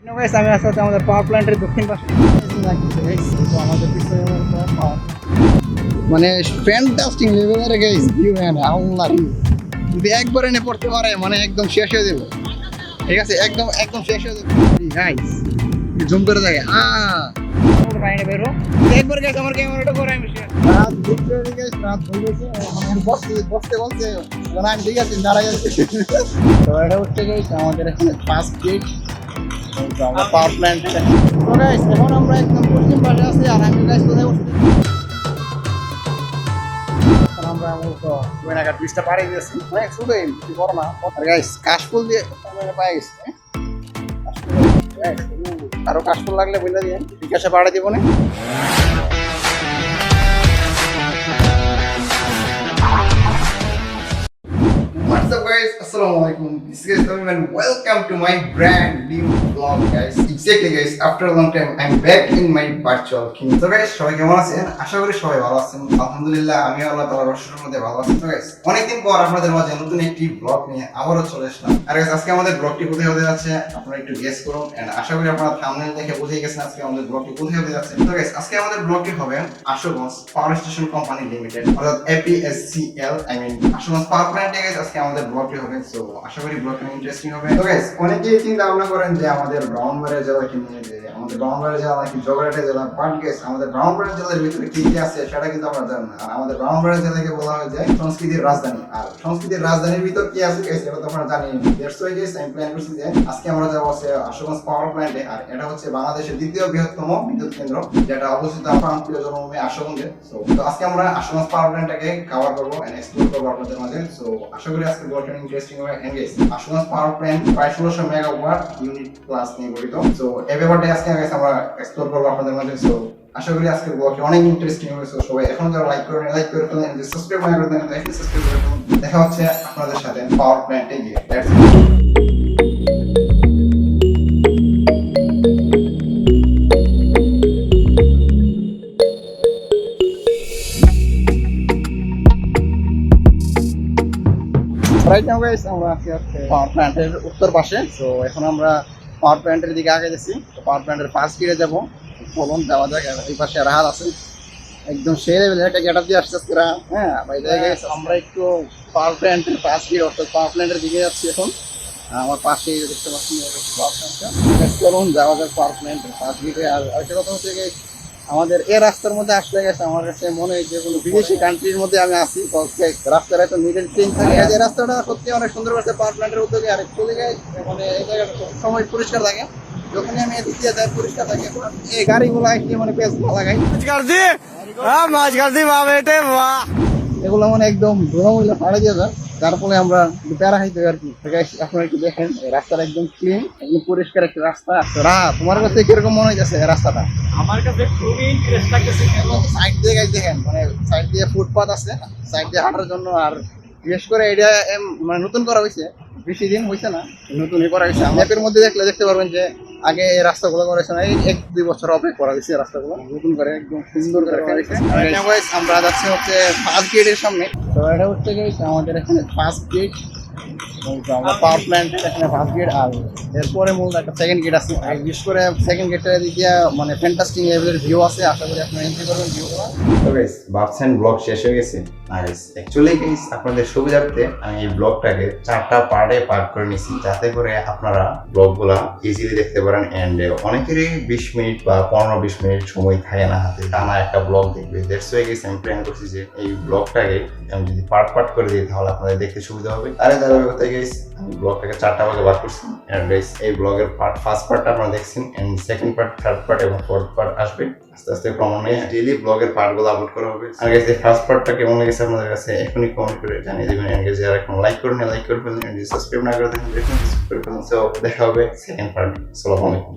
Guys আমি আসলে আমাদের পাওয়ার প্ল্যান্টের দক্ষিণ পাশে আমাদের পিছনে মানে ফ্যান্টাস্টিক লেভেলের গাইস ভিউ এন্ড আল্লাহ যদি একবার এনে পড়তে পারে মানে একদম শেষ হয়ে যাবে। ঠিক আছে, একদম একদম শেষ হয়ে যাবে গাইস। জুম করে দেখে বাইরে বেরো একবার গাইস আমার ক্যামেরাটা করে আমি রাত ঘুরতে গাইস রাত হয়েছে আমার বসতে বলতে মানে আমি ঠিক আছে দাঁড়াই যাচ্ছি। তো এটা হচ্ছে গাইস আমাদের এখানে ফার্স্ট গেট আমরা পাওয়ার প্ল্যান্ট। তো গাইস এখন আমরা একদম পশ্চিম পাশে আছি আর আমি গাইস কোথায় বসছি আমরা মূলত গোয়েনাঘাট ব্রিজটা পাড়ি দিয়েছি অনেক ছোটো কিছু বড় না। আর গাইস কাশফুল দিয়ে পায়ে গেছি আরো কাশফুল লাগলে বলে দিয়ে বিকাশে পাড়া দিব না। What's up guys? Assalamualaikum. This is guys Tommy and welcome to my brand new vlog guys. Exactly guys, after a long time I'm back in my virtual kingdom. So guys, সবাই কেমন আছেন? আশা করি সবাই ভালো আছেন। আলহামদুলিল্লাহ আমি আল্লাহ তাআলার রহমতের মধ্যে ভালো আছি। তো guys, অনেকদিন পর আপনাদের মাঝে নতুন একটি ব্লগ নিয়ে আবারো চলে আসলাম। আর guys আজকে আমাদের ব্লগটি কোথায় হতে যাচ্ছে আপনারা একটু গেস করুন এন্ড আশা করি আপনারা থাম্বনেল দেখে বুঝে গেছেন আজকে আমাদের ব্লগটি কোথায় হতে যাচ্ছে। তো guys আজকে আমাদের ব্লগটি হবে Ashuganj power station company limited অর্থাৎ APSCL আশুগঞ্জ পাওয়ার প্ল্যান্টে guys আজকে আমাদের ব্লগটি হবে। সো আশা করি ব্লগটি ইন্টারেস্টিং হবে। তো গাইস অনেকেই চিন্তা ভাবনা করেন যে আমাদের ব্রাহ্মণবাড়িয়া জেলা কি নিয়ে যে আমাদের ব্রাহ্মণবাড়িয়া জেলা নাকি জোগাড়াটা জেলা, বাট গাইস আমাদের ব্রাহ্মণবাড়িয়া জেলার ভিতরে কি কি আছে সেটা কিন্তু আমরা জানি না। আর আমাদের ব্রাহ্মণবাড়িয়া জেলাকে বলা হয় যে সংস্কৃতির রাজধানী। আর সংস্কৃতির রাজধানীর ভিতর কি আছে গাইস এটা তো আমরা জানি না। দ্যাটস ওয়াই গাইস আমি প্ল্যান করছি যে আজকে আমরা যাব হচ্ছে আশুগঞ্জ পাওয়ার প্ল্যান্টে। আর এটা হচ্ছে বাংলাদেশের দ্বিতীয় বৃহত্তম বিদ্যুৎ কেন্দ্র যেটা অবস্থিত প্রান্তীয় জনভূমি আশুগঞ্জে। তো আজকে আমরা আশুগঞ্জ পাওয়ার প্ল্যান্টটাকে কভার করব এন্ড এক্সপ্লোর করব আপনাদের মাঝে। সো আশা করি আজকে ব্লগটা ইন্টারেস্টিং হবে। And guys Ashuganj power plant প্রায় 1600 মেগাওয়াট ইউনিট প্লাস নিয়ে গঠিত। সো এই ব্যাপারটা আজকে গাইস আমরা এক্সপ্লোর করব আপনাদের মাঝে। সো আশা করি আজকের ব্লগটি অনেক ইন্টারেস্টিং হবে। সো সবাই এখন যারা লাইক করে ফেলেন এন্ড সাবস্ক্রাইব না করে দেন তাহলে সাবস্ক্রাইব করে ফেলুন। দেখা হচ্ছে আপনাদের সাথে পাওয়ার প্ল্যান্টে গিয়ে। দ্যাটস রাইট নাও গাইস আমরা আছি পাওয়ার প্ল্যান্টের উত্তর পাশে। তো এখন আমরা পাওয়ার প্ল্যান্টের দিকে আগে যাচ্ছি। তো পাওয়ার প্ল্যান্টের ফার্স্ট গেটে যাবো, বলুন যাওয়া যাক। এই পাশে রাহাত আছে একদম সেই লেভেলের একটা গেট আপ দিয়ে আসছে আজকে। হ্যাঁ ভাই আমরা একটু পাওয়ার প্ল্যান্টের ফার্স্ট গেট অর্থাৎ পাওয়ার প্ল্যান্টের দিকে যাচ্ছি এখন। আমার পাশে দেখতে পাচ্ছি পাওয়ার প্ল্যান্টটা, চলুন যাওয়া যাক পাওয়ার প্ল্যান্টের ফার্স্ট গেটে। আর একটা কথা হচ্ছে আমাদের এই রাস্তার মধ্যে আসলে গেছে আমার কাছে মনে হয় যে কোনো বিদেশি কান্ট্রির মধ্যে আমি আসি। রাস্তার একটা মিডল চেঞ্জ থাকে, এই রাস্তাটা সত্যি অনেক সুন্দর করছে পাওয়ার প্ল্যান্টের উদ্যোগে। আর চলে যায় মানে এই জায়গাটা সময় পরিষ্কার থাকে, যখনই আমি এদিকে যাই পরিষ্কার থাকে। এই গাড়িগুলো আসলে মানে বেশ ভালো লাগাই এগুলো মানে একদম ধোয়া মহিলা ফাড়া দিয়ে যায়, যার ফলে আমরা প্যারা খাইতে আর কি। আপনারা একটু দেখেন রাস্তাটা একদম ক্লিন একদম পরিষ্কার একটা রাস্তা। তোমার কাছে কিরকম মনে হয়েছে রাস্তাটা? আমার কাছে খুবই ইন্টারেস্ট লাগতেছে। সাইড দিয়ে গাইজ দেখেন মানে সাইড দিয়ে ফুটপাথ আছে সাইড দিয়ে হাঁটার জন্য। আর বিশেষ করে এটা মানে নতুন করা হয়েছে, বেশি দিন হয়েছে না, নতুনই করা হয়েছে। ম্যাপের মধ্যে দেখলে দেখতে পারবেন যে আগে এই রাস্তাগুলো করা হয়েছে না, এই 1-2 বছর অপেক্ষা করা হয়েছে রাস্তাগুলো নতুন করে একদম সুন্দর করে করা হয়েছে। আমরা যাচ্ছি হচ্ছে ফার্স্ট গেটের সামনে। তো এটা হচ্ছে আমাদের এখানে ফার্স্ট গেট পাওয়ার প্ল্যান্ট এখানে ফার্স্ট গেট। আর এরপরে মূলত একটা সেকেন্ড গেট আছে। আর বিশেষ করে সেকেন্ড গেটের দিকে মানে ফ্যান্টাস্টিক লেভেলের ভিউ আছে, আশা করি আপনারা এনজয় করবেন ভিউগুলো। তো গাইস ভাবছেন ব্লগ শেষ হয়ে গেছে? আর অ্যাকচুয়ালি গাইস আপনাদের সুবিধার্থে আমি এই ব্লগটাকে 4টা পার্টে পার্ট করে নিছি যাতে করে আপনারা ব্লগগুলা ইজিলি দেখতে পারেন। এন্ড অনেকেরই 20 মিনিট বা 15-20 মিনিট সময় থাকে না হাতে টানা একটা ব্লগ দেখবে। দ্যাটস ওয়াই গাইস আমি প্ল্যান করছি যে এই ব্লগটাকে আমি যদি পার্ট পার্ট করে দিই তাহলে আপনাদের দেখতে সুবিধা হবে। আরে ধারাবাহিকতায় গাইস আমি ব্লগটাকে 4টা ভাগে ভাগ করছি। এন্ড গাইস এই ব্লগের ফার্স্ট পার্টটা আপনারা দেখছেন and second part, third part এবং ফোর্থ পার্ট আসবে আস্তে আস্তে ক্রমান্বয়ে ডেইলি ব্লগের পার্টগুলো আপলোড করা হবে। আর গাইস এই ফার্স্ট পার্টটা কেমন লেগেছে আপনাদের কাছে এখনই কমেন্ট করে জানিয়ে দেবেন। এন্ড গাইস যারা এখন লাইক করে লাইক করে ফেলুন, এন্ড সাবস্ক্রাইব না করে দেখুন সাবস্ক্রাইব করে ফেলুন। সো দেখা হবে সেকেন্ড পার্ট। আসসালামু আলাইকুম।